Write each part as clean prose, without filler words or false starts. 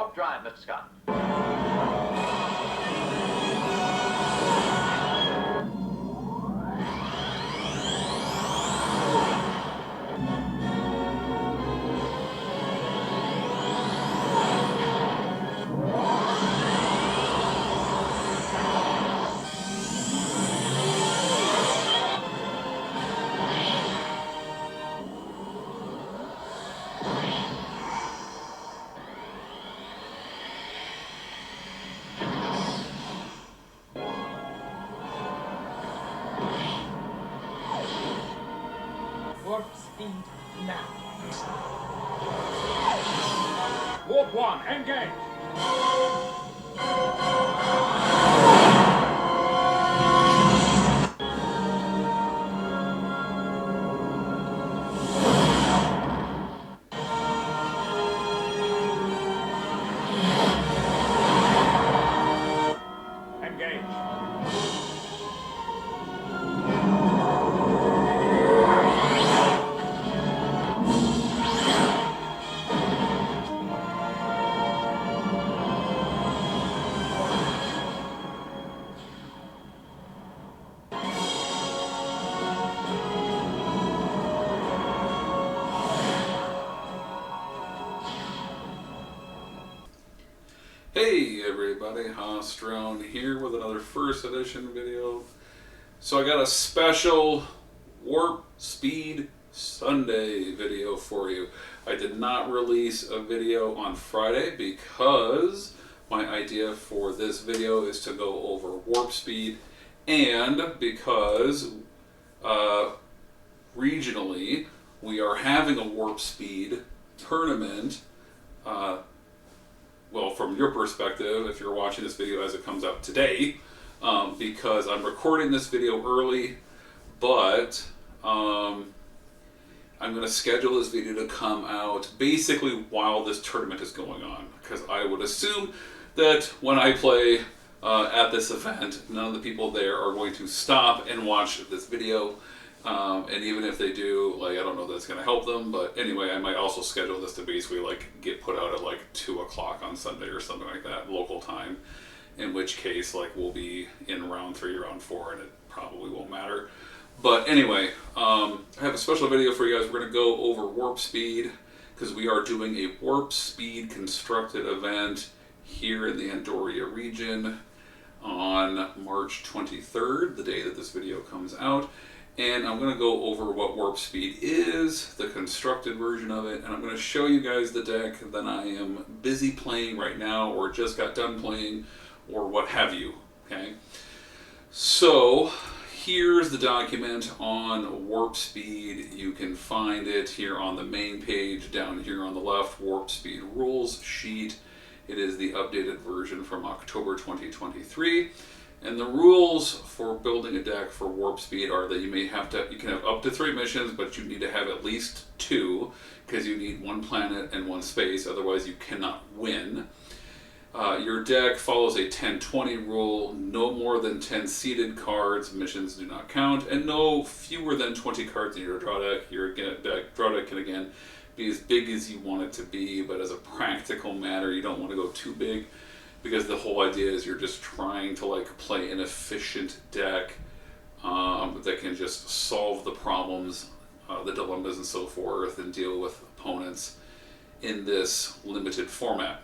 warp drive, Mr. Scott. Warp speed now. Warp 1, engage! Engage. Hey everybody, Hostrone here with another first edition video. So I got a special Warp Speed Sunday video for you. I did not release a video on Friday because my idea for this video is to go over warp speed, and because regionally we are having a warp speed tournament. Well, from your perspective, if you're watching this video as it comes out today, because I'm recording this video early, but I'm going to schedule this video to come out basically while this tournament is going on, because I would assume that when I play at this event, none of the people there are going to stop and watch this video. And even if they do, like, I don't know that it's going to help them, but anyway, I might also schedule this to basically like get put out at like 2 o'clock on Sunday or something like that, local time, in which case like we'll be in round 3 or round 4 and it probably won't matter. But anyway, I have a special video for you guys. We're going to go over warp speed because we are doing a warp speed constructed event here in the Andoria region on March 23rd, the day that this video comes out. And I'm going to go over what warp speed is, the constructed version of it, and I'm going to show you guys the deck that I am busy playing right now, or just got done playing, or what have you, okay? So, here's the document on warp speed. You can find it here on the main page, down here on the left, warp speed rules sheet. It is the updated version from October 2023. And the rules for building a deck for warp speed are that you can have up to 3 missions, but you need to have at least 2, because you need 1 planet and 1 space, otherwise you cannot win. Your deck follows a 10-20 rule, no more than 10 seeded cards, missions do not count, and no fewer than 20 cards in your draw deck. Your draw deck can again be as big as you want it to be, but as a practical matter, you don't want to go too big, because the whole idea is you're just trying to like play an efficient deck that can just solve the problems, the dilemmas and so forth, and deal with opponents in this limited format.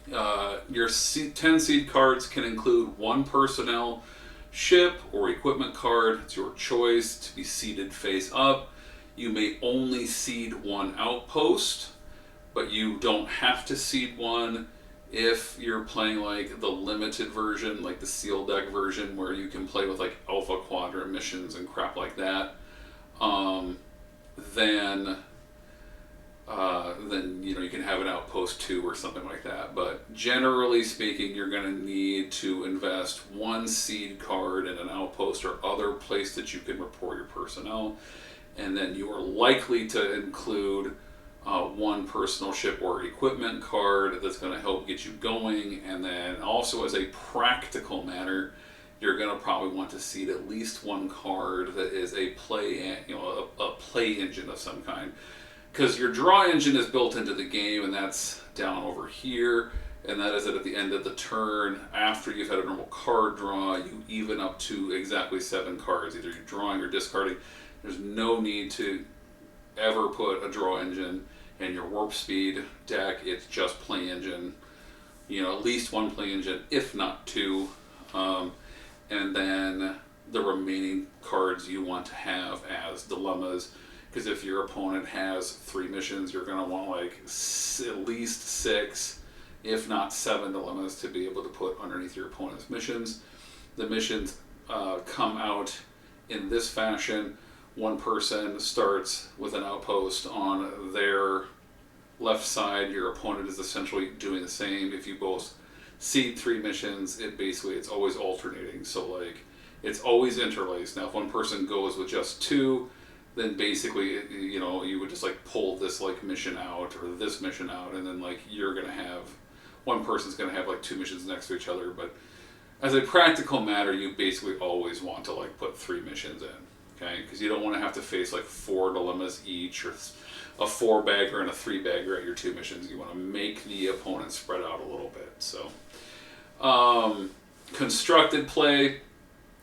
Your 10 seed cards can include 1 personnel, ship, or equipment card. It's your choice to be seeded face up. You may only seed 1 outpost, but you don't have to seed 1 if you're playing like the limited version, like the sealed deck version, where you can play with like alpha quadrant missions and crap like that. Then you know, you can have an outpost 2 or something like that. But generally speaking, you're going to need to invest 1 seed card in an outpost or other place that you can report your personnel, and then you are likely to include 1 personal ship or equipment card that's going to help get you going. And then also, as a practical matter, you're going to probably want to seed at least 1 card that is a play engine of some kind, because your draw engine is built into the game, and that's down over here, and that is that at the end of the turn, after you've had a normal card draw, you even up to exactly 7 cards. Either you're drawing or discarding. There's no need to ever put a draw engine in your warp speed deck. It's just play engine. You know, at least 1 play engine, if not 2. And then the remaining cards you want to have as dilemmas. Because if your opponent has 3 missions, you're going to want like at least 6, if not 7 dilemmas to be able to put underneath your opponent's missions. The missions come out in this fashion. One person starts with an outpost on their left side. Your opponent is essentially doing the same. If you both seed 3 missions, it's always alternating. So like it's always interlaced. Now if one person goes with just 2, then basically, you know, you would just like pull this like mission out or this mission out, and then like you're gonna have one person's gonna have like 2 missions next to each other. But as a practical matter, you basically always want to like put 3 missions in, okay? Because you don't want to have to face like 4 dilemmas each, or a 4-bagger and a 3-bagger at your 2 missions. You want to make the opponent spread out a little bit. So, constructed play.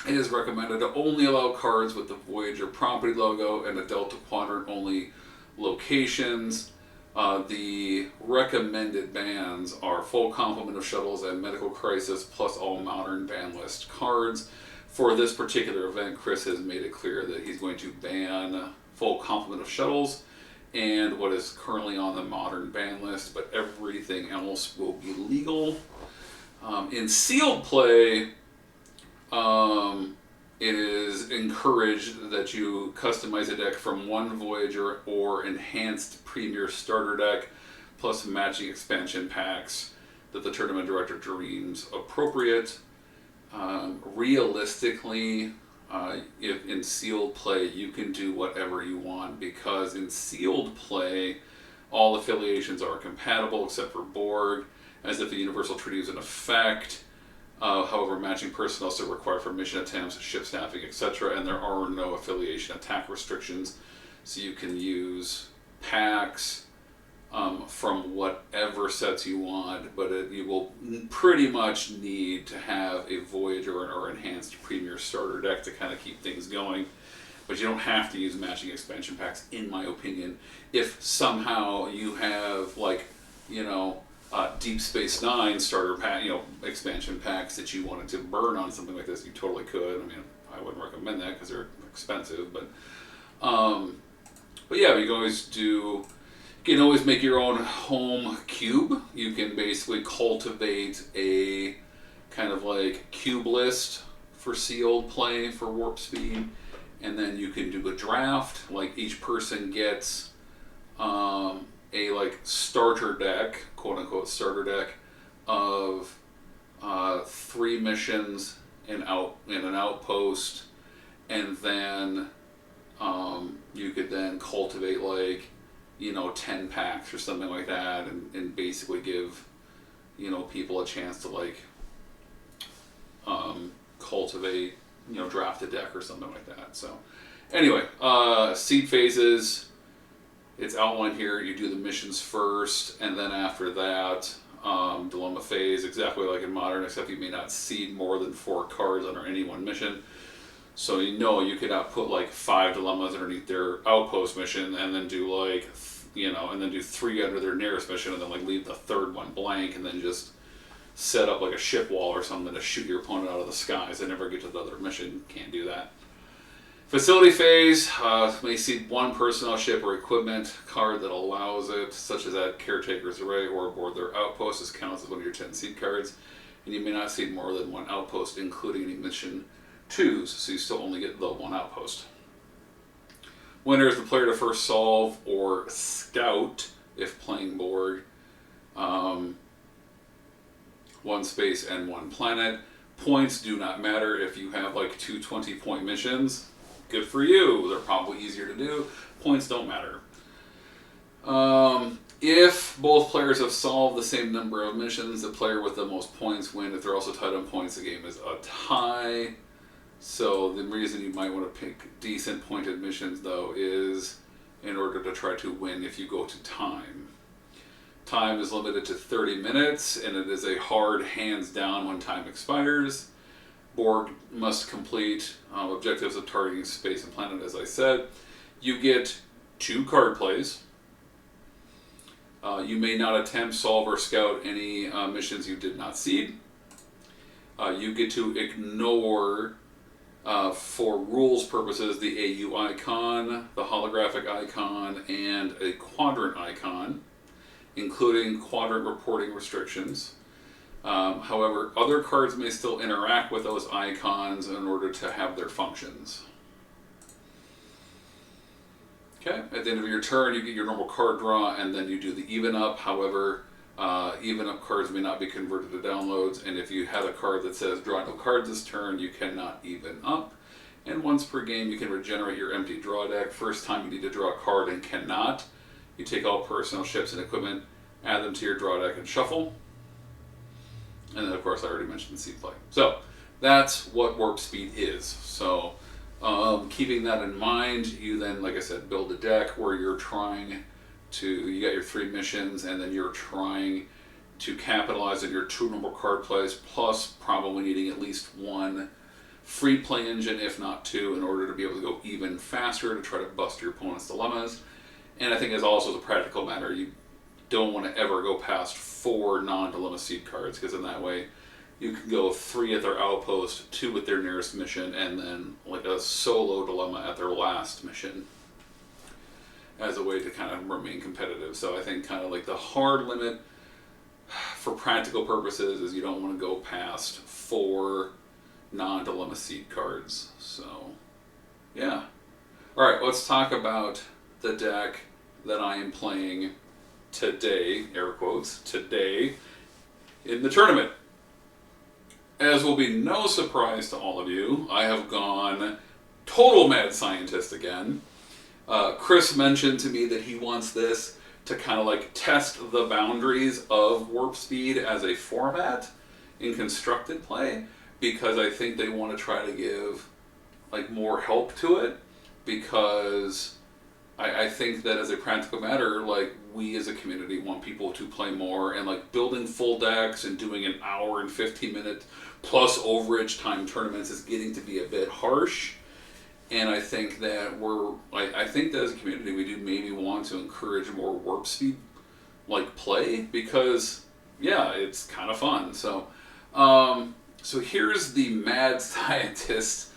It is recommended to only allow cards with the Voyager property logo and the Delta Quadrant only locations. The recommended bans are full complement of shuttles and medical crisis, plus all modern ban list cards. For this particular event, Chris has made it clear that he's going to ban full complement of shuttles and what is currently on the modern ban list, but everything else will be legal. In sealed play, it is encouraged that you customize a deck from 1 Voyager or enhanced Premier starter deck, plus matching expansion packs that the tournament director deems appropriate. Realistically, if in sealed play, you can do whatever you want, because in sealed play, all affiliations are compatible except for Borg, as if the Universal Treaty is in effect. However, matching personnel still required for mission attempts, ship staffing, etc., and there are no affiliation attack restrictions, so you can use packs from whatever sets you want, but you will pretty much need to have a Voyager or enhanced Premier starter deck to kind of keep things going. But you don't have to use matching expansion packs, in my opinion. If somehow you have, like, you know, Deep Space Nine starter pack, you know, expansion packs that you wanted to burn on something like this, you totally could. I mean, I wouldn't recommend that because they're expensive, but yeah, you can always make your own home cube. You can basically cultivate a kind of like cube list for sealed play for warp speed, and then you can do a draft. Like each person gets a like starter deck, quote unquote starter deck, of 3 missions in an outpost, and then you could then cultivate like, you know, 10 packs or something like that, and basically give, you know, people a chance to like cultivate, you know, draft a deck or something like that. So anyway, seed phases, it's outlined here. You do the missions first, and then after that, dilemma phase, exactly like in Modern, except you may not seed more than 4 cards under any one mission. So you know you could put like 5 dilemmas underneath their outpost mission, and then do like, you know, and then do 3 under their nearest mission, and then like leave the 3rd one blank, and then just set up like a ship wall or something to shoot your opponent out of the skies. They never get to the other mission. Can't do that. Facility phase, may seed 1 personnel, ship, or equipment card that allows it, such as at Caretaker's Array or aboard their outpost. This counts as one of your 10 seed cards. And you may not seed more than 1 outpost, including any mission 2s, so you still only get the 1 outpost. Winner is the player to first solve or scout, if playing Borg, 1 space and 1 planet. Points do not matter. If you have like 2 20-point missions, good for you. They're probably easier to do. Points don't matter. If both players have solved the same number of missions, the player with the most points win. If they're also tied on points, the game is a tie. So the reason you might want to pick decent pointed missions, though, is in order to try to win if you go to time. Time is limited to 30 minutes, and it is a hard hands down when time expires. Borg must complete objectives of targeting space and planet, as I said. You get 2 card plays. You may not attempt, solve, or scout any missions you did not seed. You get to ignore, for rules purposes, the AU icon, the holographic icon, and a quadrant icon, including quadrant reporting restrictions. However, other cards may still interact with those icons in order to have their functions. Okay, at the end of your turn, you get your normal card draw, and then you do the even up. However, even up cards may not be converted to downloads, and if you have a card that says draw no cards this turn, you cannot even up. And once per game, you can regenerate your empty draw deck. First time you need to draw a card and cannot. You take all personnel, ships, and equipment, add them to your draw deck, and shuffle. And then, of course, I already mentioned seed play. So that's what warp speed is. So keeping that in mind, you then, like I said, build a deck where you're trying to, you got your 3 missions, and then you're trying to capitalize on your 2 normal card plays, plus probably needing at least 1 free play engine, if not 2, in order to be able to go even faster to try to bust your opponent's dilemmas. And I think as also as a practical matter, you don't want to ever go past 4 non-dilemma seed cards, because in that way you can go 3 at their outpost, 2 at their nearest mission, and then like a solo dilemma at their last mission as a way to kind of remain competitive. So I think kind of like the hard limit for practical purposes is you don't want to go past 4 non-dilemma seed cards. So yeah. Alright, let's talk about the deck that I am playing today, air quotes, today, in the tournament. As will be no surprise to all of you, I have gone total mad scientist again. Chris mentioned to me that he wants this to kind of like test the boundaries of warp speed as a format in constructed play, because I think they want to try to give like more help to it, because I think that as a practical matter, like we as a community want people to play more, and like building full decks and doing an hour and 15-minute plus overage time tournaments is getting to be a bit harsh. And I think that I think that as a community we do maybe want to encourage more warp speed like play, because yeah, it's kind of fun. So so here's the mad scientist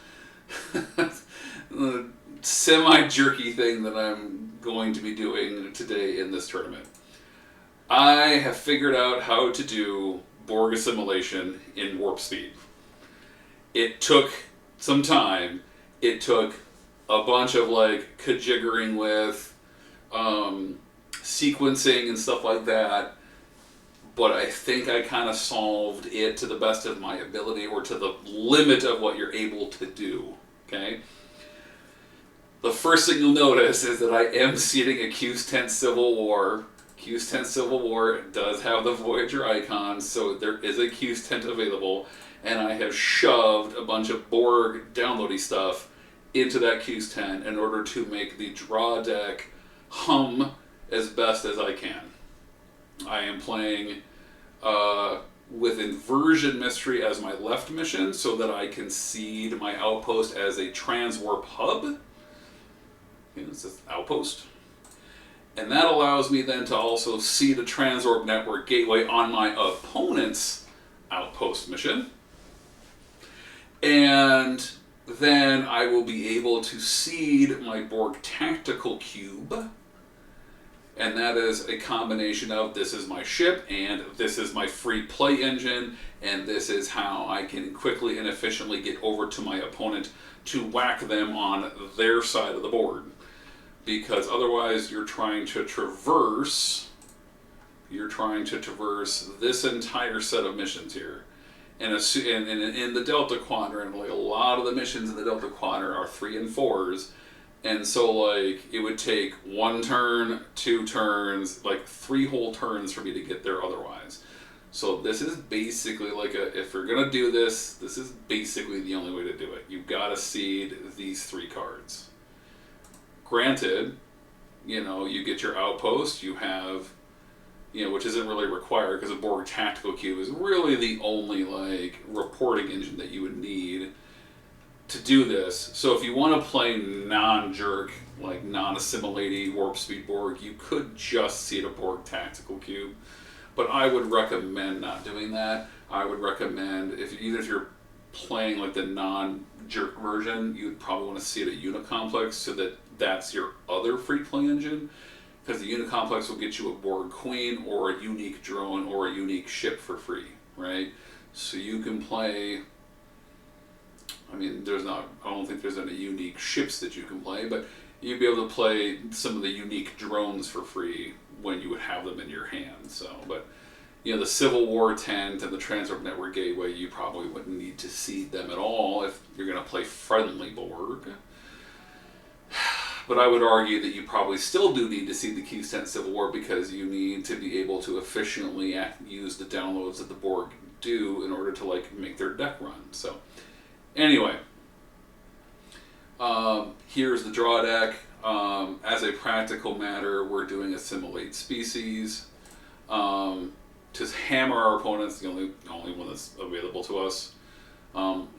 semi-jerky thing that I'm going to be doing today in this tournament. I have figured out how to do Borg assimilation in warp speed. It took some time. It took a bunch of like kajiggering with sequencing and stuff like that, but I think I kind of solved it to the best of my ability, or to the limit of what you're able to do. Okay? The first thing you'll notice is that I am seeding a Q's 10 Civil War. Q's 10 Civil War does have the Voyager icon, so there is a Q's 10 available, and I have shoved a bunch of Borg downloady stuff into that Q's 10 in order to make the draw deck hum as best as I can. I am playing with Inversion Mystery as my left mission, so that I can seed my outpost as a transwarp hub. It's an outpost. And that allows me then to also seed a transwarp network gateway on my opponent's outpost mission. And then I will be able to seed my Borg Tactical Cube. And that is a combination of, this is my ship, and this is my free play engine, and this is how I can quickly and efficiently get over to my opponent to whack them on their side of the board. Because otherwise you're trying to traverse this entire set of missions here. And in the Delta Quadrant, like a lot of the missions in the Delta Quadrant are 3 and 4s. And so like it would take 1 turn, 2 turns, like 3 whole turns for me to get there otherwise. So this is basically like if you're gonna do this, this is basically the only way to do it. You've gotta seed these 3 cards. Granted, you know, you get your outpost, you have which isn't really required because a Borg tactical cube is really the only like reporting engine that you would need to do this. So if you want to play non-jerk, like non-assimilating warp speed Borg, you could just seed a Borg tactical cube. But I would recommend not doing that. I would recommend, if you're playing like the non-jerk version, you would probably want to seed a Unicomplex so that that's your other free play engine. Because the Unicomplex will get you a Borg Queen or a unique drone or a unique ship for free, right? So you can play, I don't think there's any unique ships that you can play, but you'd be able to play some of the unique drones for free when you would have them in your hand. So, but the Civil War tent and the Transwarp Network Gateway, you probably wouldn't need to seed them at all if you're going to play friendly Borg. But I would argue that you probably still do need to see the Q's Tent Civil War because you need to be able to efficiently use the downloads that the Borg do in order to like make their deck run. So anyway, here's the draw deck. As a practical matter, we're doing assimilate species. To hammer our opponents, the only one that's available to us.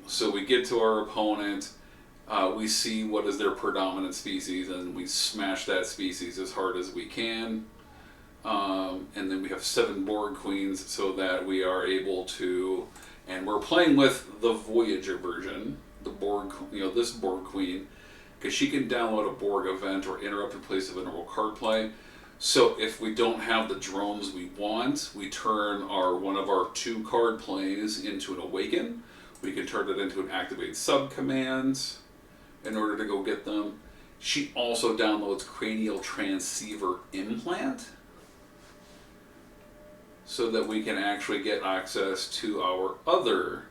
So we get to our opponent. We see what is their predominant species, and we smash that species as hard as we can. And then we have 7 Borg Queens so that we are able to, and we're playing with the Voyager version, the Borg, this Borg Queen, because she can download a Borg event or interrupt in place of a normal card play. So if we don't have the drones we want, we turn one of our 2 card plays into an Awaken. We can turn it into an Activate Subcommand in order to go get them. She also downloads Cranial Transceiver Implant so that we can actually get access to our other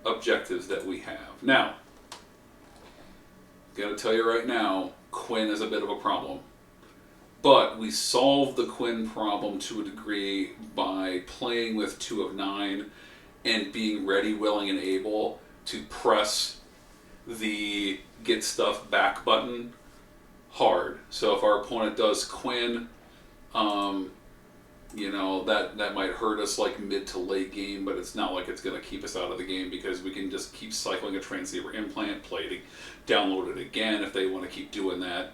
objectives that we have. Now, gotta tell you right now, Quinn is a bit of a problem. But we solve the Quinn problem to a degree by playing with 2 of 9 and being ready, willing, and able to press the get stuff back button hard. So if our opponent does Quinn, that might hurt us like mid to late game, but it's not like it's going to keep us out of the game because we can just keep cycling a transceiver implant, play it, download it again if they want to keep doing that.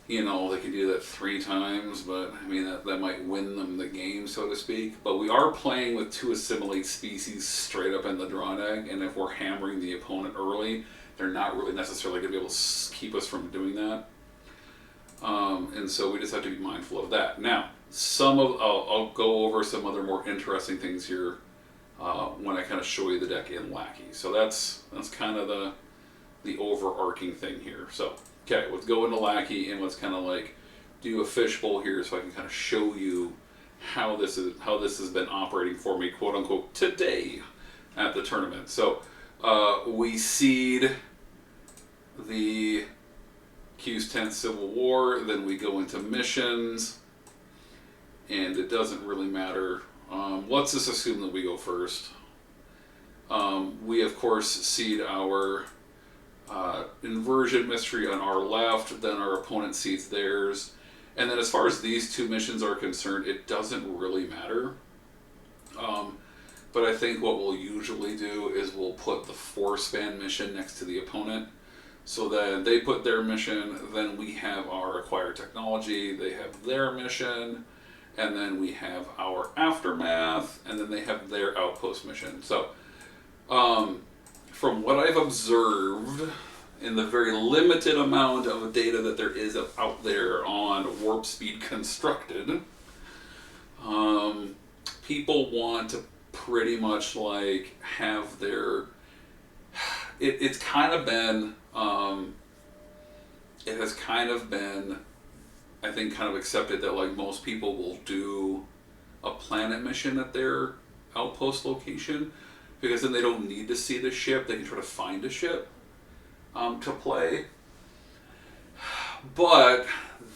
They can do that 3 times, but that might win them the game, so to speak. But we are playing with 2 assimilate species straight up in the draw deck, and if we're hammering the opponent early, they're not really necessarily going to be able to keep us from doing that. And so we just have to be mindful of that. Now, I'll go over some other more interesting things here when I kind of show you the deck in Lackey. So that's kind of the overarching thing here. So, okay, let's go into Lackey and let's kind of like do a fishbowl here so I can kind of show you how this has been operating for me, quote unquote, today at the tournament. So we seed the Q's Tent Civil War, then we go into missions, and it doesn't really matter. Let's just assume that we go first. We of course seed our inversion mystery on our left, then our opponent seeds theirs, and then as far as these 2 missions are concerned, it doesn't really matter. But I think what we'll usually do is we'll put the 4-span mission next to the opponent. So then they put their mission, then we have our acquired technology, they have their mission, and then we have our aftermath, and then they have their outpost mission. So, from what I've observed in the very limited amount of data that there is out there on Warp Speed Constructed, people want to pretty much like have their... It's kind of been... it has kind of been, I think, kind of accepted that like most people will do a planet mission at their outpost location because then they don't need to see the ship. They can try to find a ship to play. But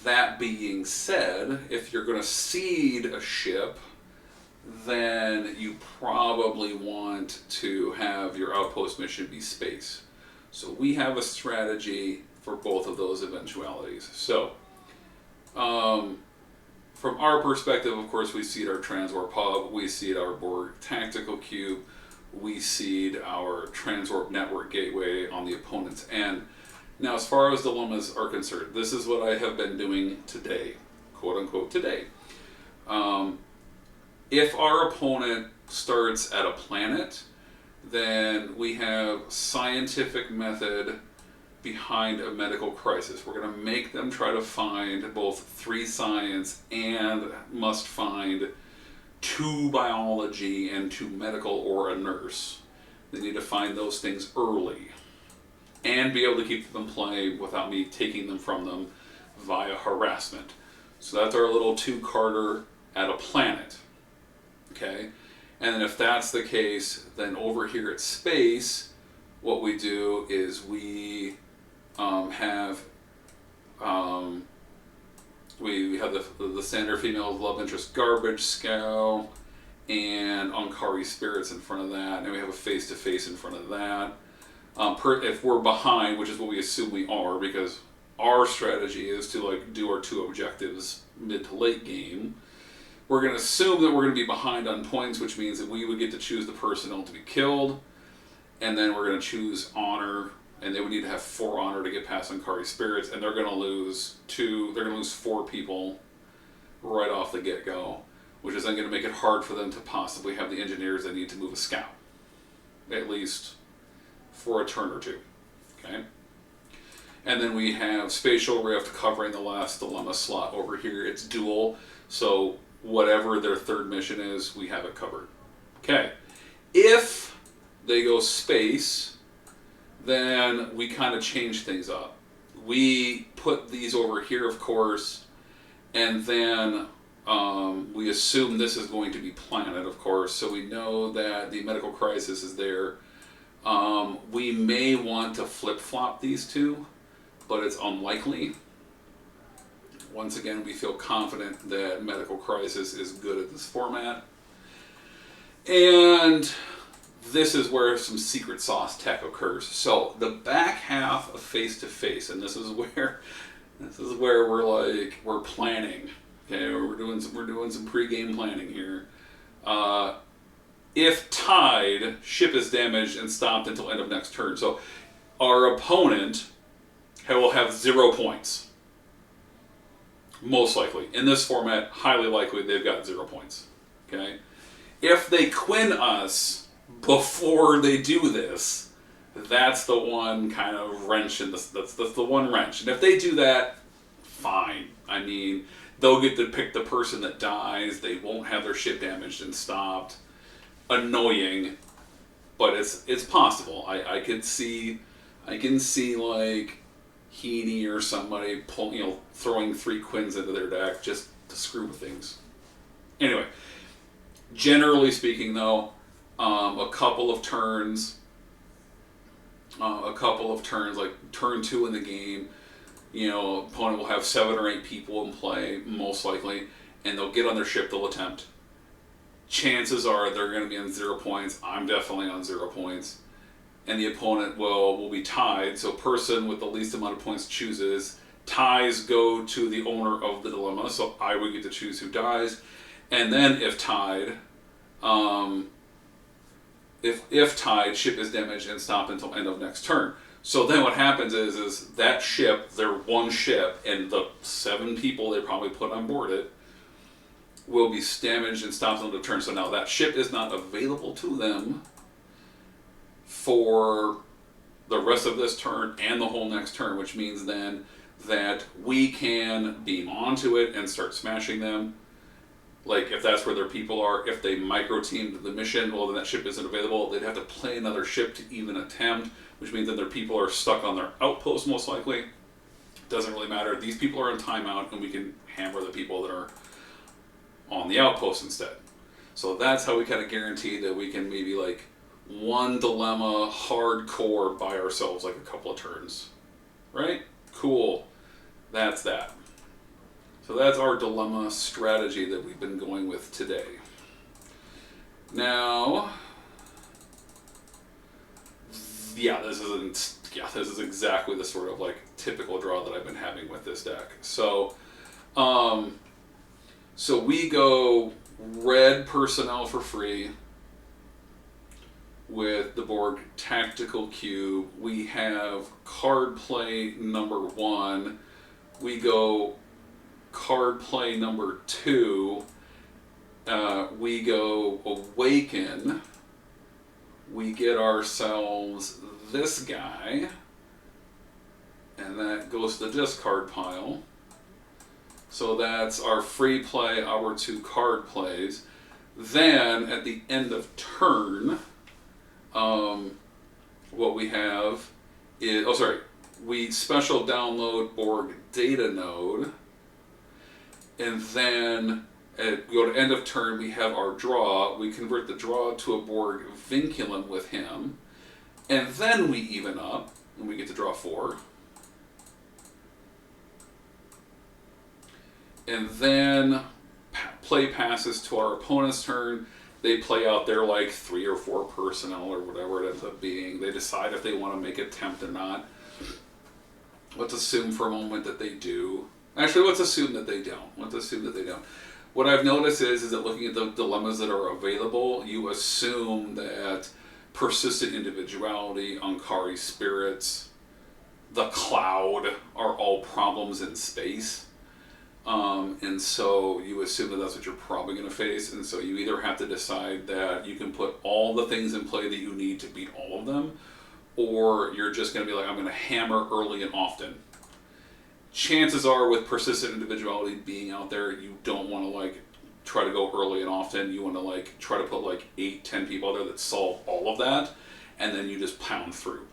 that being said, if you're going to seed a ship, then you probably want to have your outpost mission be space. So we have a strategy for both of those eventualities. So, from our perspective, of course, we seed our Transwarp Hub, we seed our Borg Tactical Cube, we seed our Transwarp Network Gateway on the opponent's end. Now, as far as dilemmas are concerned, this is what I have been doing today, quote unquote today. If our opponent starts at a planet, then we have scientific method behind a medical crisis. We're going to make them try to find both 3 science and must find 2 biology and 2 medical or a nurse. They need to find those things early and be able to keep them in play without me taking them from them via harassment. So that's our little 2-carder at a planet. Okay? And then if that's the case, then over here at space, what we do is we have the standard female love interest garbage scow and Ankari spirits in front of that, and we have a face-to-face in front of that. If we're behind, which is what we assume we are, because our strategy is to like do our 2 objectives mid to late game, we're going to assume that we're going to be behind on points, which means that we would get to choose the personnel to be killed, and then we're going to choose honor, and they would need to have 4 honor to get past Ankari spirits, and they're going to lose 4 people right off the get-go, which is then going to make it hard for them to possibly have the engineers they need to move a scout, at least for a turn or 2. Okay? And then we have spatial rift covering the last dilemma slot over here. It's dual, so whatever their 3rd mission is, we have it covered. Okay. If they go space, then we kind of change things up. We put these over here, of course, and then we assume this is going to be planet, of course, so we know that the medical crisis is there. We may want to flip-flop these 2, but it's unlikely. Once again, we feel confident that medical crisis is good at this format. And this is where some secret sauce tech occurs. So the back half of face-to-face, and this is where we're planning. Okay, we're doing some pre-game planning here. If tied, ship is damaged and stopped until end of next turn. So our opponent will have 0 points. Most likely. In this format, highly likely they've got 0 points. Okay? If they quin us before they do this, that's the one kind of wrench in this. That's the one wrench. And if they do that, fine. I mean, they'll get to pick the person that dies. They won't have their ship damaged and stopped. Annoying, but it's possible. I can see like Heaney or somebody throwing 3 quins into their deck just to screw with things. Anyway, generally speaking, though, a couple of turns, like turn 2 in the game, opponent will have 7 or 8 people in play, most likely, and they'll get on their ship, they'll attempt. Chances are they're going to be on 0 points. I'm definitely on 0 points. And the opponent will be tied. So person with the least amount of points chooses. Ties go to the owner of the dilemma. So I would get to choose who dies. And then if tied, if tied, ship is damaged and stopped until end of next turn. So then what happens is that ship, their one ship, and the 7 people they probably put on board it, will be damaged and stopped until the turn. So now that ship is not available to them for the rest of this turn and the whole next turn, which means then that we can beam onto it and start smashing them. Like, if that's where their people are, if they micro-teamed the mission, well, then that ship isn't available. They'd have to play another ship to even attempt, which means that their people are stuck on their outpost, most likely. Doesn't really matter. These people are in timeout, and we can hammer the people that are on the outpost instead. So that's how we kind of guarantee that we can maybe, like, one dilemma hardcore by ourselves, like a couple of turns. Right? Cool. That's that. So that's our dilemma strategy that we've been going with today. Now, this is exactly the sort of like typical draw that I've been having with this deck. So, So we go red personnel for free with the Borg Tactical Cube. We have card play number 1. We go card play number 2. We go Awaken. We get ourselves this guy. And that goes to the discard pile. So that's our free play, our 2 card plays. Then at the end of turn, what we have is, we special download Borg data node, and then go to end of turn, we have our draw. We convert the draw to a Borg vinculum with him, and then we even up, and we get to draw 4. And then play passes to our opponent's turn. They play out their like 3 or 4 personnel or whatever it ends up being. They decide if they want to make an attempt or not. Let's assume for a moment that they do. Actually, let's assume that they don't. What I've noticed is that looking at the dilemmas that are available, you assume that persistent individuality, Ankari spirits, the cloud are all problems in space. And so you assume that that's what you're probably going to face, and so you either have to decide that you can put all the things in play that you need to beat all of them, or you're just going to be like, I'm going to hammer early and often. Chances are with persistent individuality being out there, you don't want to like try to go early and often. You want to like try to put like 8-10 people out there that solve all of that, and then you just pound through.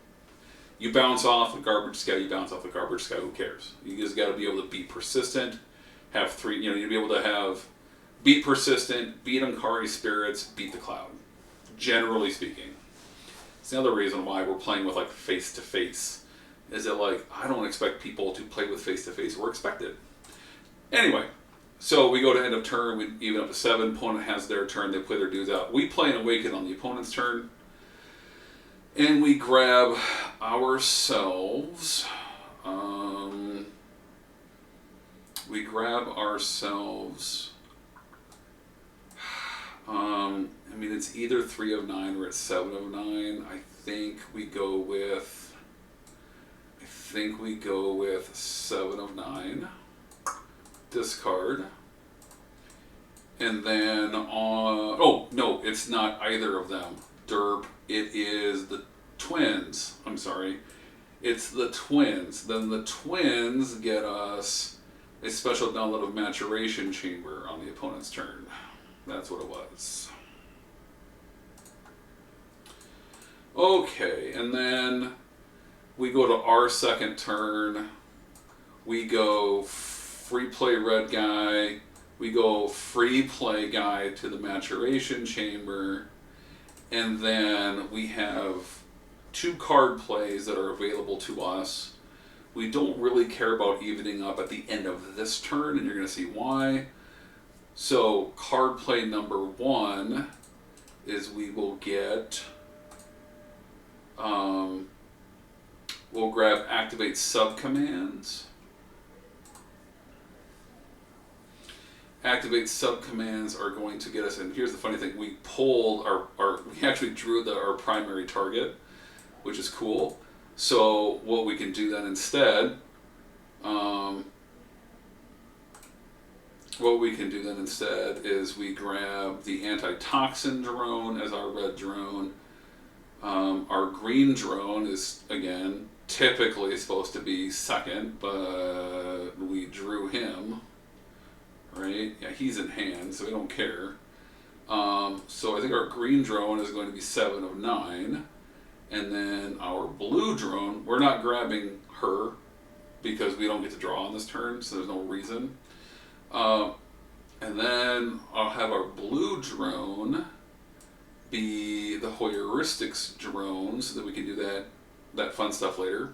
You bounce off a garbage scout, who cares? You just got to be able to be persistent. Have 3, you'd be able to have beat persistent, beat Ankari spirits, beat the cloud. Generally speaking. It's another reason why we're playing with like face to face. Is that like, I don't expect people to play with face to face. We're expected. Anyway, so we go to end of turn, we even up to 7, opponent has their turn, they play their dudes out. We play an Awaken on the opponent's turn. And we grab ourselves. It's either 3 of 9 or it's 7 of 9. I think we go with 7 of 9. Discard. And then oh no, it's not either of them. Derp. It is the twins. I'm sorry. It's the twins. Then the twins get us a special download of Maturation Chamber on the opponent's turn. That's what it was. Okay, and then we go to our second turn. We go free play red guy. We go free play guy to the Maturation Chamber. And then we have 2 card plays that are available to us. We don't really care about evening up at the end of this turn, and you're going to see why. So card play number 1 is we will get, we'll grab activate subcommands. Activate subcommands are going to get us, and here's the funny thing, we pulled we actually drew our primary target, which is cool. So what we can do then instead, is we grab the antitoxin drone as our red drone. Our green drone is, again, typically supposed to be second, but we drew him, right? Yeah, he's in hand, so we don't care. So I think our green drone is going to be 7 of 9. And then our blue drone, we're not grabbing her because we don't get to draw on this turn, so there's no reason. And then I'll have our blue drone be the heuristics drone so that we can do that fun stuff later.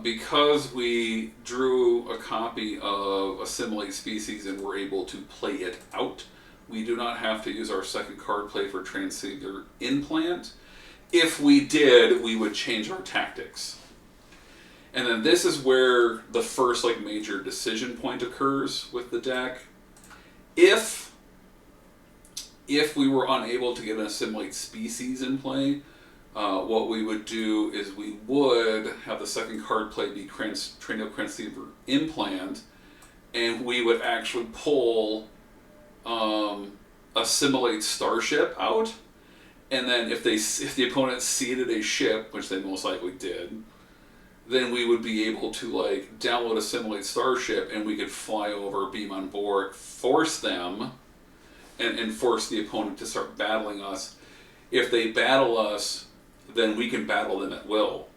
Because we drew a copy of Assimilate Species and we're able to play it out, we do not have to use our second card play for Transceiver Implant. If we did, we would change our tactics. And then this is where the first major decision point occurs with the deck. if we were unable to get an assimilate species in play, what we would do is we would have the second card play be Cranial Transceiver Implant, and we would actually pull Assimilate Starship out, and then if the opponent seeded a ship, which they most likely did, then we would be able to like download Assimilate Starship, and we could fly over, beam on board, force them, and force the opponent to start battling us. If they battle us, then we can battle them at will,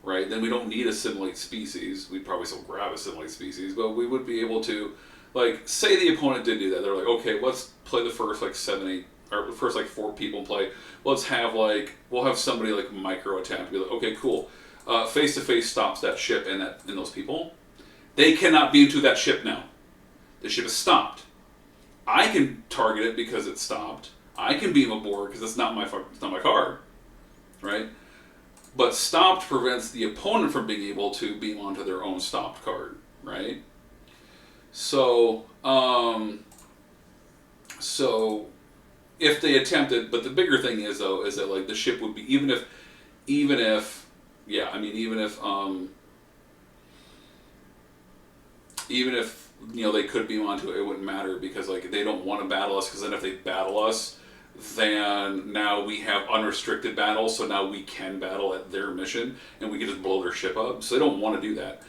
right? Then we don't need Assimilate Species. We'd probably still grab Assimilate Species, but we would be able to, like, say the opponent did do that. They're like, okay, let's play the first like 7, 8, or the first like 4 people play. Let's have like, we'll have somebody like micro attack to be like, okay, cool. Face to face stops that ship and those people. They cannot beam to that ship now. The ship is stopped. I can target it because it's stopped. I can beam aboard because it's not my card, right? But stopped prevents the opponent from being able to beam onto their own stopped card, right? So, so if they attempted, but the bigger thing is though is that like the ship would be even if you know they could beam onto it, it wouldn't matter because like they don't want to battle us, because then if they battle us, then now we have unrestricted battle, so now we can battle at their mission and we can just blow their ship up. So they don't want to do that.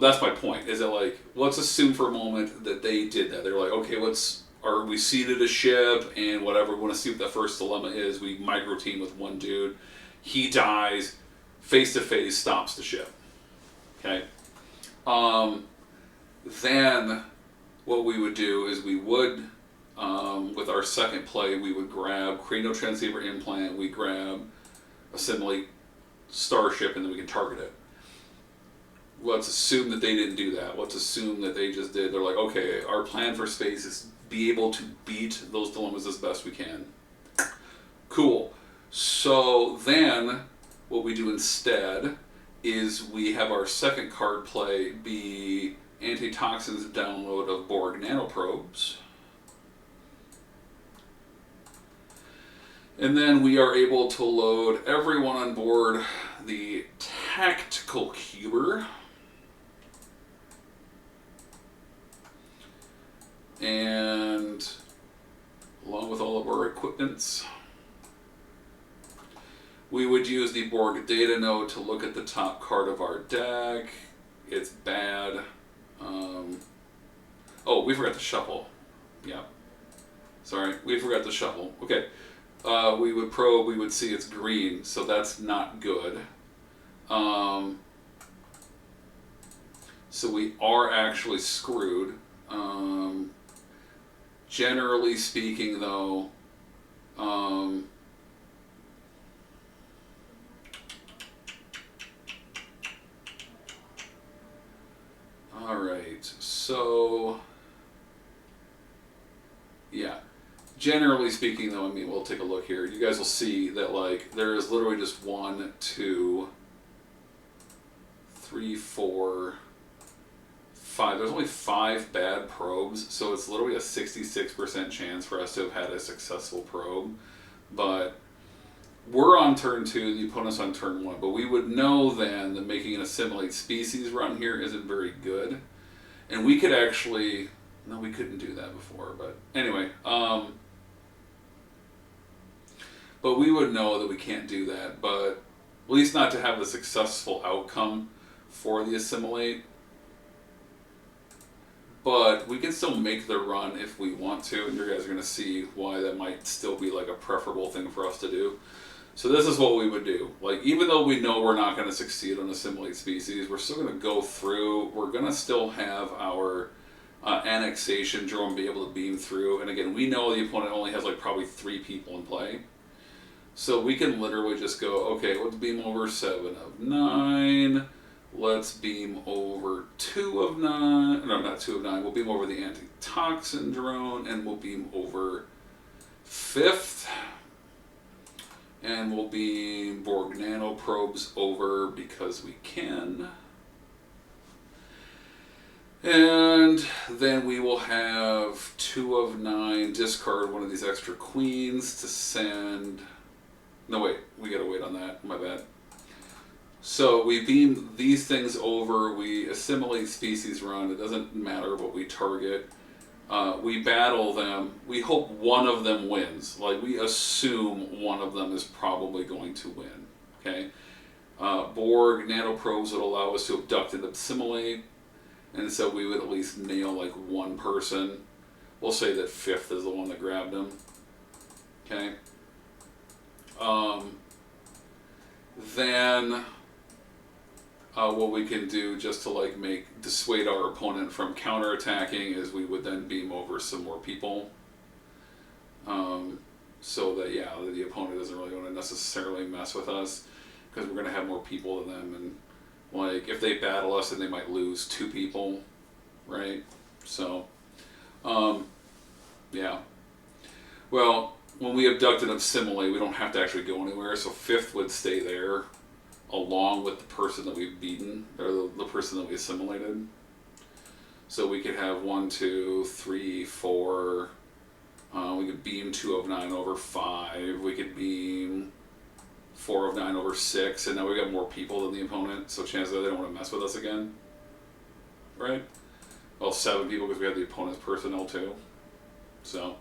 That's my point. Is that like, let's assume for a moment that they did that. They're like, okay, we seeded a ship and whatever. We want to see what that first dilemma is. We micro team with one dude. He dies. Face to face stops the ship. Okay. Then what we would do is we would, with our second play, we would grab Cranial Transceiver Implant, we grab Assimilate Starship, and then we can target it. Let's assume that they didn't do that. Let's assume that they just did. They're like, okay, our plan for space is be able to beat those dilemmas as best we can. Cool. So then what we do instead is we have our second card play be Antitoxin's download of Borg nanoprobes. And then we are able to load everyone on board the Tactical Cuber. And along with all of our equipments, we would use the Borg data node to look at the top card of our deck. It's bad. Oh, we forgot to shuffle. Yeah. Sorry, we forgot to shuffle. Okay. We would probe, we would see it's green, so that's not good. So we are actually screwed. Generally speaking, though, alright, so, yeah. Generally speaking, though, I mean, we'll take a look here. You guys will see that, like, there is literally just 1, 2, 3, 4, 5. There's only 5 bad probes, so it's literally a 66% chance for us to have had a successful probe. But we're on turn 2, the opponent's on turn 1. But we would know then that making an Assimilate Species run here isn't very good. And we could actually... No, we couldn't do that before, but anyway. But we would know that we can't do that, but at least not to have a successful outcome for the Assimilate. But we can still make the run if we want to, and you guys are going to see why that might still be like a preferable thing for us to do. So this is what we would do. Like, even though we know we're not going to succeed on Assimilate Species, we're still going to go through. We're going to still have our annexation drone be able to beam through. And again, we know the opponent only has like probably 3 people in play. So we can literally just go, okay, let's beam over 7 of 9. Let's beam over 2 of 9. No, not 2 of 9. We'll beam over the antitoxin drone, and we'll beam over 5th. And we'll beam Borg nanoprobes over because we can. And then we will have 2 of 9 discard one of these extra queens to send. No, wait, we gotta wait on that. My bad. So we beam these things over, we assimilate species run, it doesn't matter what we target. We battle them, we hope one of them wins. Like, we assume one of them is probably going to win. Okay? Borg nanoprobes would allow us to abduct and assimilate, and so we would at least nail like one person. We'll say that fifth is the one that grabbed him. Okay? Then what we can do just to like dissuade our opponent from counterattacking is we would then beam over some more people, so that the opponent doesn't really want to necessarily mess with us, because we're going to have more people than them, and like if they battle us then they might lose 2 people, right? So yeah, well, when we abduct and assimilate we don't have to actually go anywhere, so fifth would stay there along with the person that we've beaten, or the person that we assimilated. So we could have 1, 2, 3, 4. We could beam 2 of 9 over 5. We could beam 4 of 9 over 6, and now we got more people than the opponent, so chances are they don't want to mess with us again. Right? Well, 7 people because we have the opponent's personnel too. So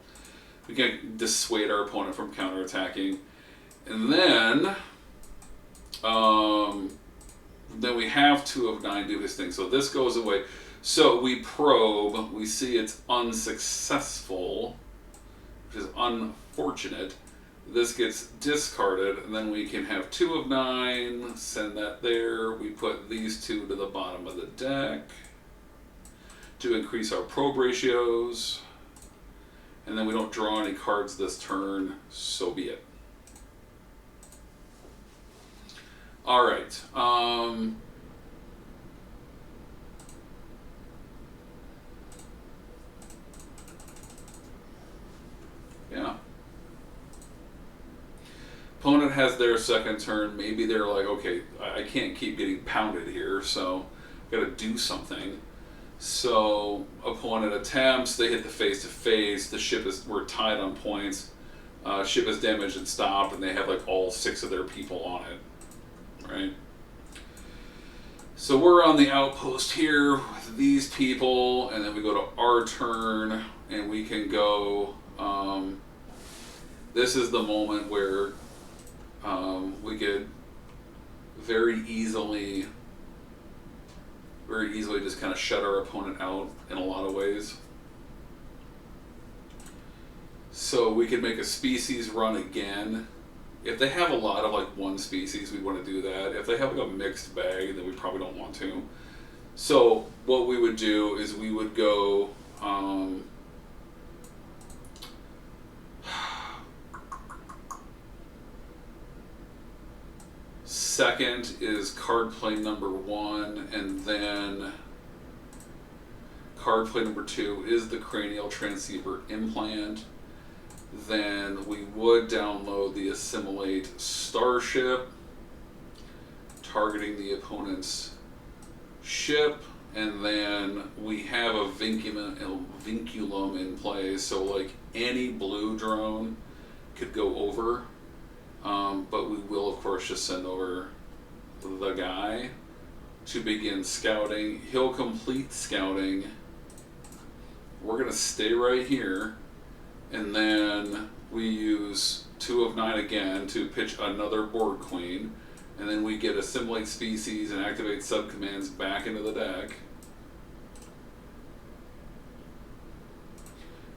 we can dissuade our opponent from counterattacking. And then we have 2 of 9 do his thing. So this goes away. So we probe, we see it's unsuccessful, which is unfortunate. This gets discarded, and then we can have 2 of 9, send that there. We put these 2 to the bottom of the deck to increase our probe ratios. And then we don't draw any cards this turn, so be it. All right. Yeah. Opponent has their second turn. Maybe they're like, okay, I can't keep getting pounded here, so I've got to do something. So opponent attempts. They hit the face to face. The ship we're tied on points. Ship is damaged and stopped, and they have like all 6 of their people on it. Right? So we're on the outpost here with these people, and then we go to our turn, and we can go. This is the moment where we could very easily just kind of shut our opponent out in a lot of ways. So we could make a species run again. If they have a lot of like one species, we want to do that. If they have like a mixed bag, then we probably don't want to. So what we would do is we would go second is card play number 1, and then card play number 2 is the cranial transceiver implant. Then we would download the assimilate starship, targeting the opponent's ship, and then we have a vinculum in play, so like any blue drone could go over, but we will of course just send over the guy to begin scouting. He'll complete scouting. We're going to stay right here. And then we use 2 of 9 again to pitch another Borg Queen. And then we get assimilate species and activate subcommands back into the deck.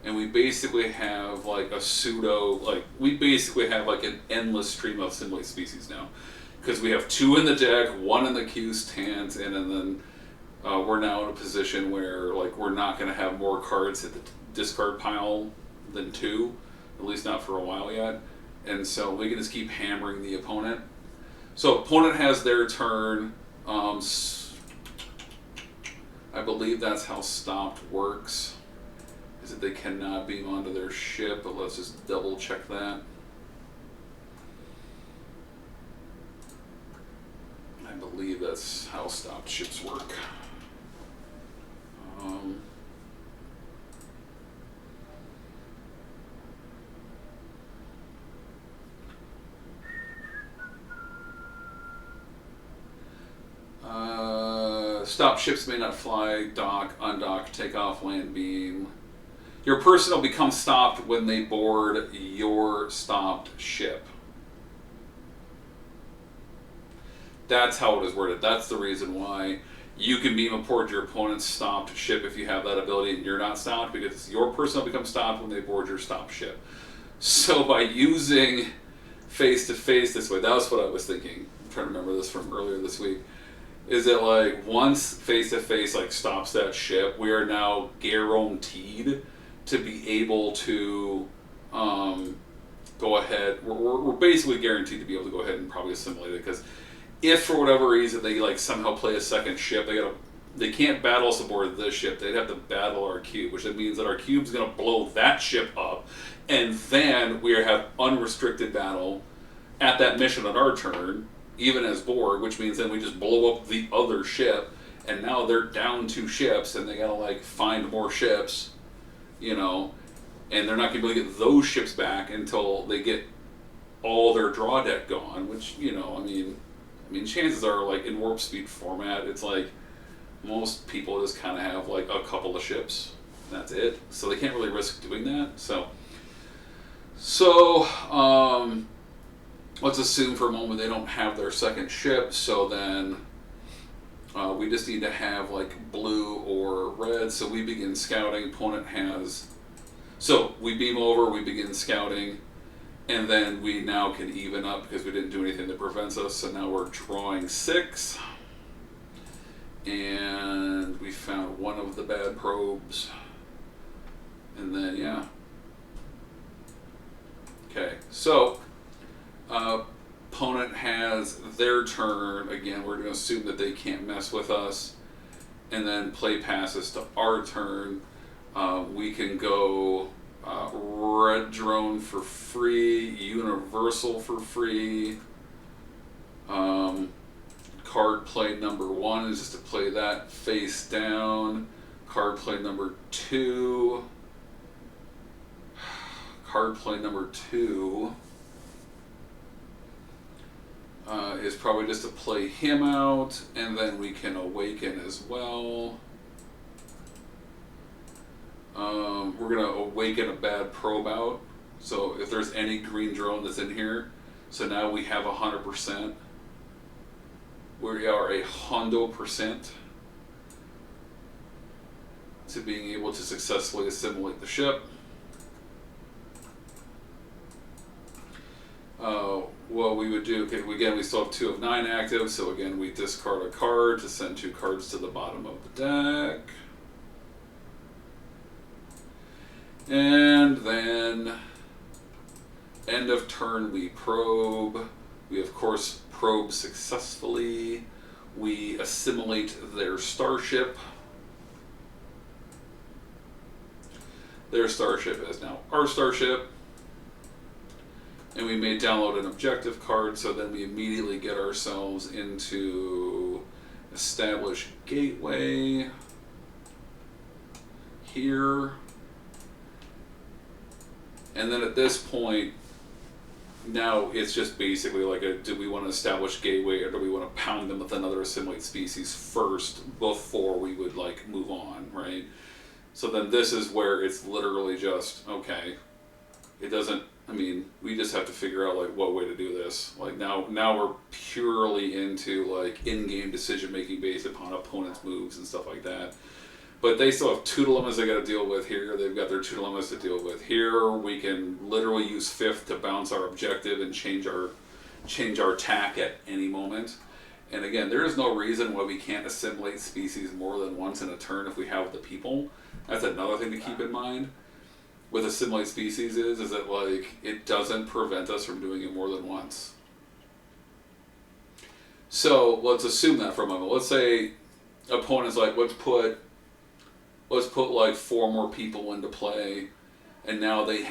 And we basically have like a we basically have like an endless stream of assimilate species now. Because we have 2 in the deck, 1 in the queue stands, and then we're now in a position where like we're not going to have more cards hit the discard pile than 2, at least not for a while yet, and so we can just keep hammering the opponent. So opponent has their turn. I believe that's how stopped works, is that they cannot beam onto their ship, but let's just double check that. I believe that's how stopped ships work. Stop ships may not fly, dock, undock, take off, land beam. Your personnel become stopped when they board your stopped ship. That's how it is worded. That's the reason why you can beam aboard your opponent's stopped ship if you have that ability and you're not stopped, because your personnel become stopped when they board your stopped ship. So by using face-to-face this way, that was what I was thinking. I'm trying to remember this from earlier this week. Is that like once face-to-face like stops that ship, we are now guaranteed to be able to go ahead. We're basically guaranteed to be able to go ahead and probably assimilate it, because if for whatever reason they like somehow play a second ship, they can't battle us aboard this ship. They'd have to battle our cube, which means that our cube's going to blow that ship up, and then we have unrestricted battle at that mission on our turn, even as board, which means then we just blow up the other ship, and now they're down 2 ships, and they gotta like find more ships, you know, and they're not gonna be able to get those ships back until they get all their draw deck gone, which, you know, I mean chances are, like, in warp speed format, it's like most people just kind of have like a couple of ships, and that's it, so they can't really risk doing that. So let's assume for a moment they don't have their second ship, so then we just need to have like blue or red, so we begin scouting. Opponent has... So we beam over, we begin scouting, and then we now can even up because we didn't do anything that prevents us, so now we're drawing 6. And we found one of the bad probes. And then, yeah. Okay, so... opponent has their turn. Again, we're going to assume that they can't mess with us, and then play passes to our turn. We can go red drone for free, universal for free. Card play number 1 is just to play that face down. Card play number 2. Card play number 2 is probably just to play him out, and then we can awaken as well. We're going to awaken a bad probe out, so if there's any green drone that's in here, so now we have 100%. We are 100% to being able to successfully assimilate the ship. What we would do, okay, again, we still have 2 of 9 active, so again, we discard a card to send 2 cards to the bottom of the deck. And then, end of turn, we probe. We, of course, probe successfully. We assimilate their starship. Their starship is now our starship. And we may download an objective card, so then we immediately get ourselves into establish gateway here. And then at this point, now it's just basically like do we want to establish gateway, or do we want to pound them with another assimilate species first before we would like move on, right? So then this is where it's literally just, okay, it doesn't, I mean, we just have to figure out like what way to do this. Like now we're purely into like in-game decision making based upon opponents' moves and stuff like that. But they still have 2 dilemmas they got to deal with here. They've got their 2 dilemmas to deal with here. We can literally use 5th to bounce our objective and change our attack at any moment. And again, there is no reason why we can't assimilate species more than once in a turn if we have the people. That's another thing to keep in mind with assimilate species is that like it doesn't prevent us from doing it more than once. So let's assume that for a moment. Let's say opponent's like, let's put like 4 more people into play, and now they've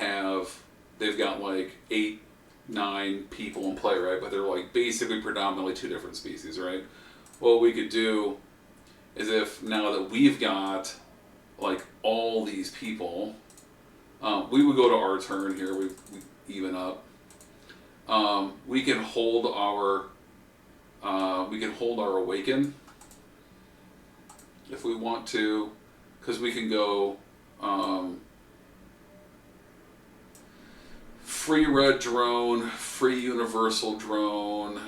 got like 8, 9 people in play, right? But they're like basically predominantly 2 different species, right? What we could do is if now that we've got like all these people. We would go to our turn here. We even up. We can hold our awaken if we want to, because we can go free red drone, free universal drone,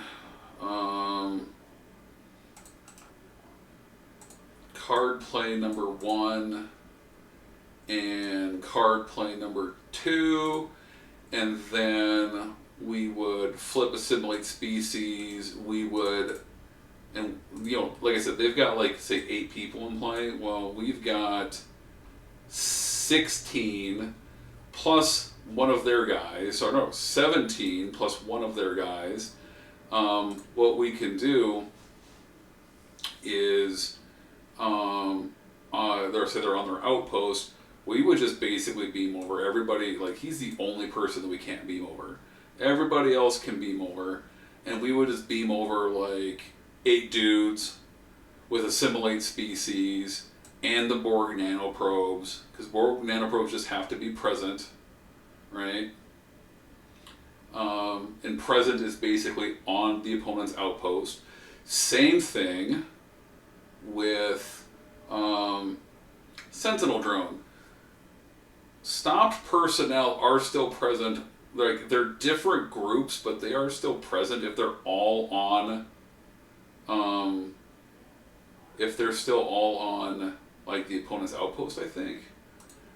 card play number 1 and card play number 2, and then we would flip assimilate species. We would, and like I said, they've got like say 8 people in play. Well, we've got 16 plus one of their guys, or no, 17 plus one of their guys. What we can do is, they're on their outpost. We would just basically beam over everybody. Like, he's the only person that we can't beam over. Everybody else can beam over, and we would just beam over like 8 dudes with assimilate species and the Borg nanoprobes, because Borg nanoprobes just have to be present, right? And present is basically on the opponent's outpost. Same thing with Sentinel drone. Stopped personnel are still present. Like, they're different groups, but they are still present if they're all on. If they're still all on like the opponent's outpost, I think.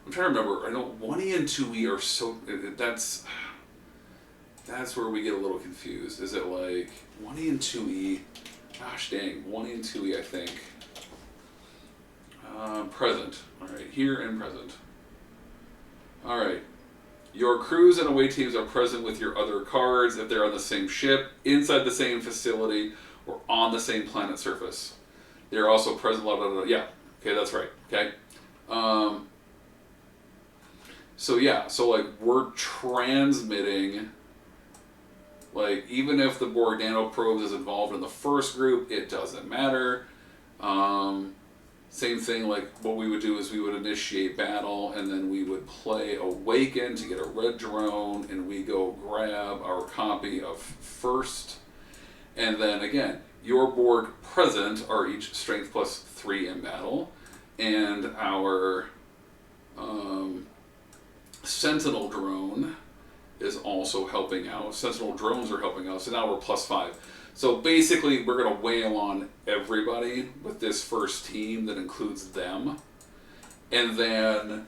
I'm trying to remember. I know 1E and 2E are so. That's where we get a little confused. Is it like 1E and 2E? Gosh dang, 1E and 2E, I think. Present. All right, here and present. All right. Your crews and away teams are present with your other cards if they're on the same ship, inside the same facility, or on the same planet surface. They're also present. Blah, blah, blah. Yeah. Okay, that's right. Okay. So yeah. So like we're transmitting. Like, even if the Borg nanoprobes is involved in the first group, it doesn't matter. Same thing, like what we would do is we would initiate battle, and then we would play Awaken to get a red drone, and we go grab our copy of first. And then again, your Borg present are each strength +3 in battle, and our Sentinel drone is also helping out. Sentinel drones are helping out, so now we're +5. So basically, we're going to wail on everybody with this first team that includes them. And then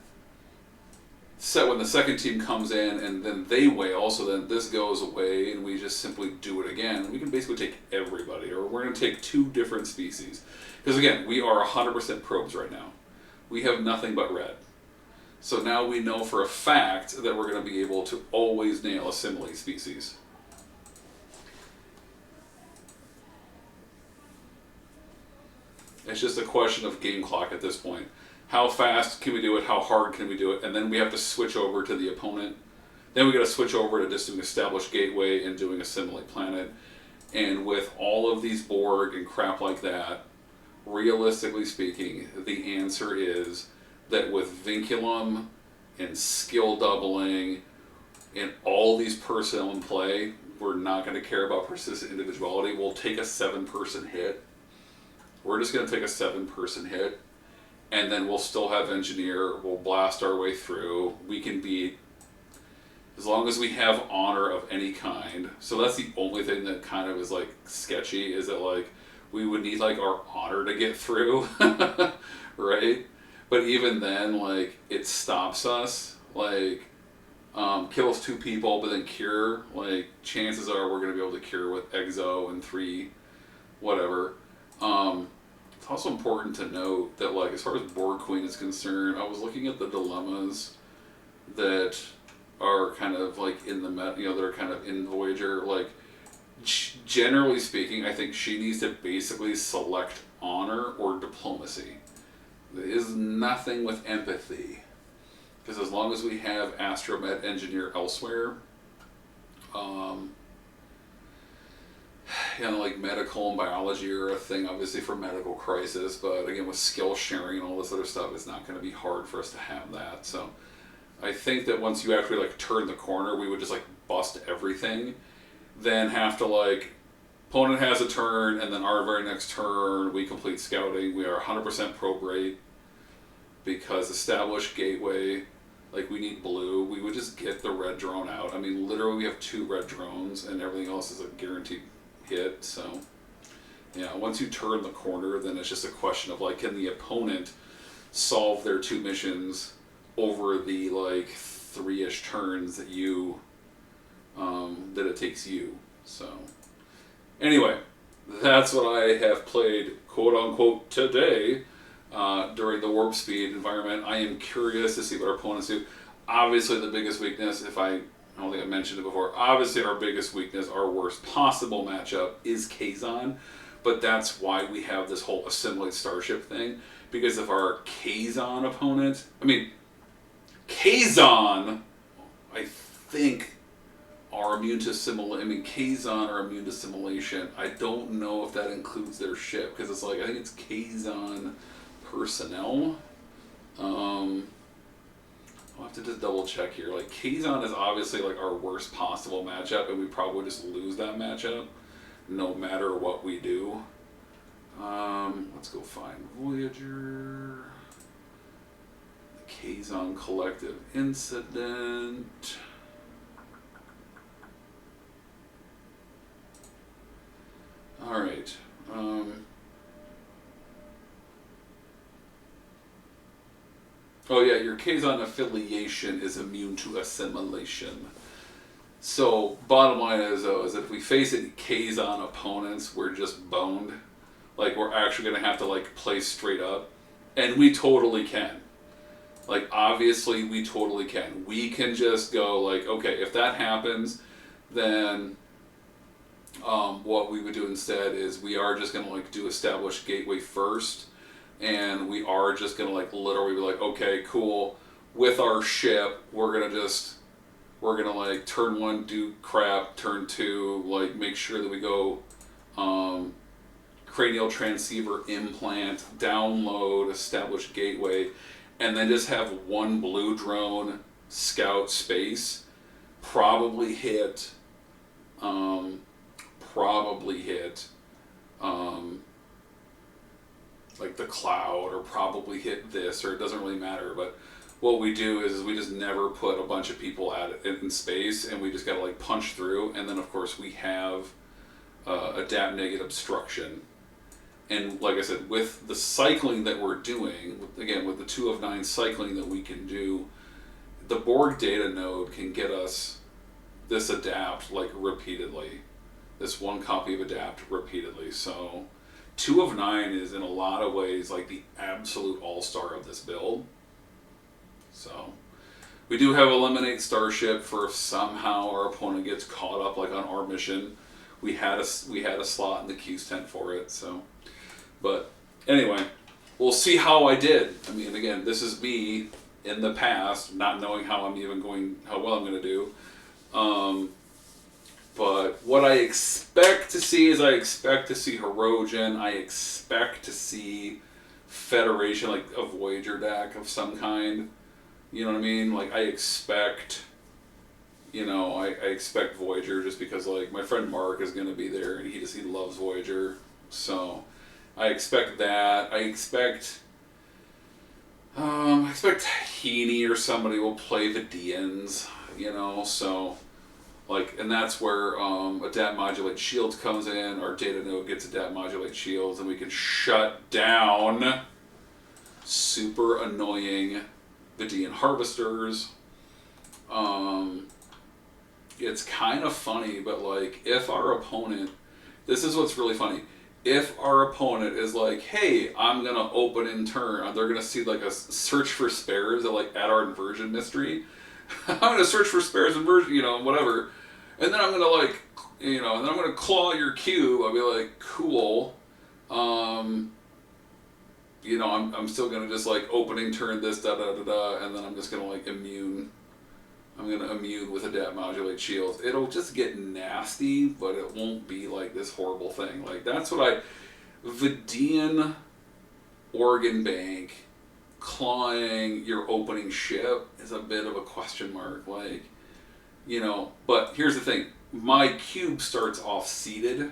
when the second team comes in and then they wail, so then this goes away and we just simply do it again. We can basically take everybody, or we're going to take 2 different species. Because again, we are 100% probes right now. We have nothing but red. So now we know for a fact that we're going to be able to always nail assimilate species. It's just a question of game clock at this point. How fast can we do it? How hard can we do it? And then we have to switch over to the opponent. Then we got to switch over to just an established gateway and doing assimilate planet. And with all of these Borg and crap like that, realistically speaking, the answer is that with Vinculum and skill doubling and all these personnel in play, we're not going to care about persistent individuality. We'll take a 7-person hit. We're just going to take a 7-person hit, and then we'll still have engineer. We'll blast our way through. We can beat, as long as we have honor of any kind. So that's the only thing that kind of is like sketchy, is that like we would need like our honor to get through, right? But even then, like, it stops us. Like, kills 2 people, but then cure. Like, chances are we're going to be able to cure with Exo and 3, whatever. It's also important to note that, like, as far as Borg Queen is concerned, I was looking at the dilemmas that are kind of like in the they're kind of in Voyager. Like, generally speaking, I think she needs to basically select honor or diplomacy. There is nothing with empathy, because as long as we have Astromet engineer elsewhere, kind of like medical and biology are a thing, obviously, for medical crisis, but again, with skill sharing and all this other stuff, it's not going to be hard for us to have that. So I think that once you actually like turn the corner, we would just like bust everything, then have to like, opponent has a turn, and then our very next turn, we complete scouting. We are 100% probe rate because established gateway, like we need blue. We would just get the red drone out. I mean, literally, we have 2 red drones, and everything else is a guaranteed hit. So, yeah, once you turn the corner, then it's just a question of like, can the opponent solve their 2 missions over the like 3-ish turns that you that it takes you. So anyway, that's what I have played, quote unquote, today during the warp speed environment. I am curious to see what our opponents do. Obviously, the biggest weakness, I don't think I mentioned it before, obviously our biggest weakness, our worst possible matchup is Kazon, but that's why we have this whole assimilate starship thing, because if our Kazon opponent, Kazon, I think, are immune to Kazon are immune to simulation. I don't know if that includes their ship, because it's like, I think it's Kazon personnel. I'll have to just double check here. Like, Kazon is obviously like our worst possible matchup, and we probably just lose that matchup no matter what we do. Let's go find Voyager. Kazon Collective Incident. Alright. Oh yeah, your Kazon affiliation is immune to assimilation. So, bottom line is though, is that if we face any Kazon opponents, we're just boned. Like, we're actually going to have to like play straight up. And we totally can. Like, obviously, we totally can. We can just go, like, okay, if that happens, then what we would do instead is we are just going to, like, do established gateway first, and we are just going to, like, literally be like, okay, cool, with our ship, we're going to, like, turn 1, do crap, turn 2, like, make sure that we go cranial transceiver implant, download, establish gateway, and then just have 1 blue drone scout space, probably hit like the cloud, or probably hit this, or it doesn't really matter. But what we do is we just never put a bunch of people at it in space, and we just gotta like punch through. And then of course we have adapt negative obstruction. And like I said, with the cycling that we're doing, again, with the 2 of 9 cycling that we can do, the Borg data node can get us this adapt like repeatedly. This 1 copy of adapt repeatedly. So 2 of 9 is in a lot of ways like the absolute all-star of this build. So we do have eliminate starship for if somehow our opponent gets caught up like on our mission. We had a slot in the Q's tent for it, so. But anyway, we'll see how I did. I mean, again, this is me in the past, not knowing how well I'm going to do. But what I expect to see is I expect to see Hirogen. I expect to see Federation, like a Voyager deck of some kind. You know what I mean? Like, I expect Voyager just because, like, my friend Mark is going to be there, and he loves Voyager. So I expect that. I expect Heaney or somebody will play the Vidians, so, like, and that's where Adapt Modulate Shields comes in. Our data node gets Adapt Modulate Shields, and we can shut down super annoying Vidian Harvesters. It's kind of funny, but, like, if our opponent, this is what's really funny, if our opponent is like, hey, I'm going to open in turn, they're going to see, like, a search for spares at our inversion mystery. I'm going to search for spares inversion, whatever. And then I'm going to, like, and then I'm going to claw your cube. I'll be like, cool. I'm still going to just, like, opening turn this, da-da-da-da, and then I'm just going to, like, immune I'm going to immune with Adapt Modulate Shields. It'll just get nasty, but it won't be like this horrible thing. Like, that's what Vidian Organ Bank clawing your opening ship is a bit of a question mark. Like, you know, but here's the thing. My cube starts off seated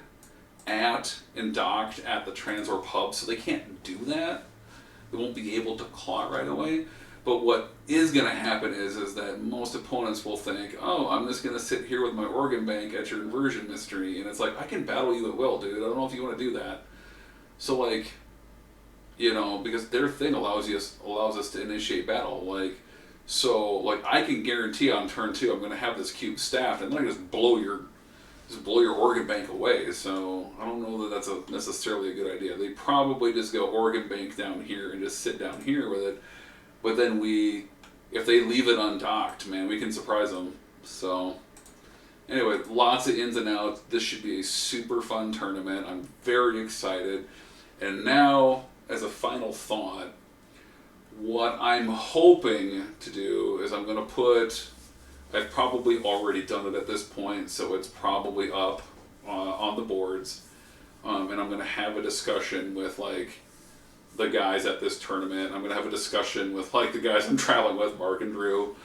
at and docked at the Transwarp hub, so they can't do that. They won't be able to claw right away. But what is going to happen is that most opponents will think, oh, I'm just going to sit here with my organ bank at your inversion mystery. And it's like, I can battle you at will, dude. I don't know if you want to do that. So, like, you know, because their thing allows us to initiate battle. Like, so, like, I can guarantee on turn 2 I'm going to have this cube staffed, and then I just blow your organ bank away. So I don't know that that's necessarily a good idea. They probably just go organ bank down here and just sit down here with it. But then if they leave it undocked, man, we can surprise them. So anyway, lots of ins and outs. This should be a super fun tournament. I'm very excited. And now, as a final thought, what I'm hoping to do is I'm going to put, I've probably already done it at this point, so it's probably up on the boards. And I'm going to have a discussion with, like, the guys at this tournament. I'm going to have a discussion with, like, the guys I'm traveling with, Mark and Drew.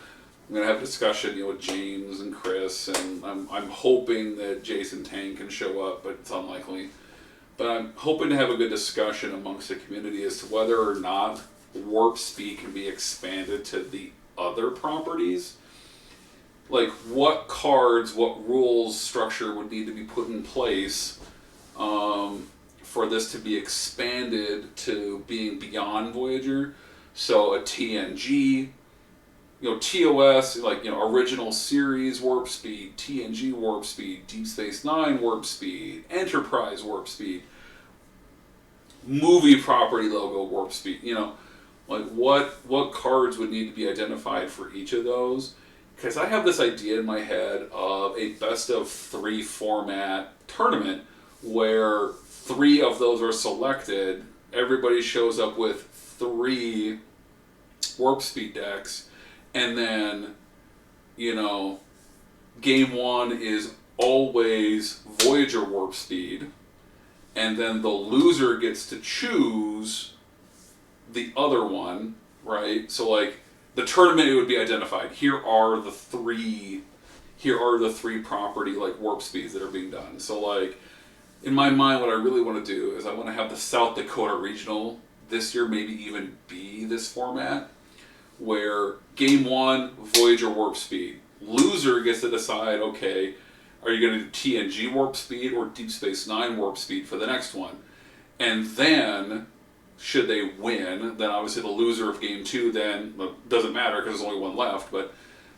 I'm going to have a discussion, you know, with James and Chris, and I'm hoping that Jason Tang can show up, but it's unlikely. But I'm hoping to have a good discussion amongst the community as to whether or not warp speed can be expanded to the other properties. Like, what cards, what rules structure would need to be put in place for this to be expanded to being beyond Voyager. So a TNG, you know, TOS, like, you know, original series warp speed, TNG warp speed, Deep Space Nine warp speed, Enterprise warp speed, movie property logo warp speed, you know, like what cards would need to be identified for each of those. Because I have this idea in my head of a best of 3 format tournament where 3 of those are selected. Everybody shows up with 3 warp speed decks, and then, you know, game 1 is always Voyager warp speed, and then the loser gets to choose the other one, right? So, like, the tournament, it would be identified. Here are the 3 property, like, warp speeds that are being done. So, like, in my mind, what I really want to do is I want to have the South Dakota Regional this year maybe even be this format, where game 1, Voyager warp speed. Loser gets to decide, okay, are you going to do TNG warp speed or Deep Space Nine warp speed for the next one? And then, should they win, then obviously the loser of game 2 then, well, doesn't matter because there's only one left, but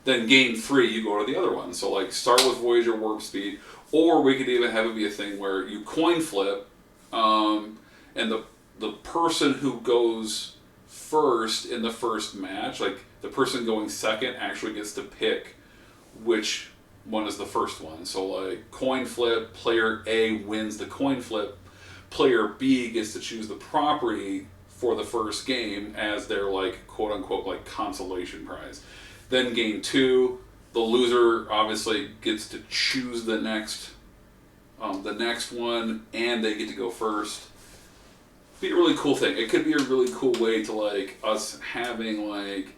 then game 3 you go to the other one. So, like, start with Voyager warp speed, or we could even have it be a thing where you coin flip, and the person who goes first in the first match, like the person going second, actually gets to pick which one is the first one. So, like, coin flip, player A wins the coin flip, player B gets to choose the property for the first game as their, like, quote unquote, like, consolation prize. Then game 2, the loser obviously gets to choose the next one, and they get to go first. Be a really cool thing. It could be a really cool way to, like, us having, like,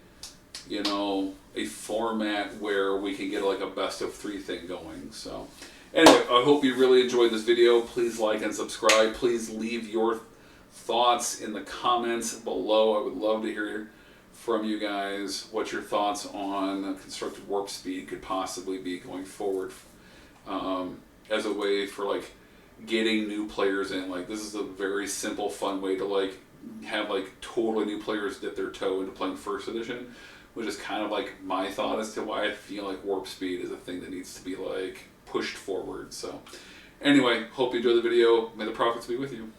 you know, a format where we can get, like, a best of 3 thing going. So anyway, I hope you really enjoyed this video. Please like and subscribe. Please leave your thoughts in the comments below. I would love to hear from you guys what your thoughts on constructed warp speed could possibly be going forward, as a way for, like, getting new players in. Like, this is a very simple, fun way to, like, have, like, totally new players dip their toe into playing first edition, which is kind of like my thought as to why I feel like warp speed is a thing that needs to be, like, pushed forward. So anyway, hope you enjoyed the video. May the profits be with you.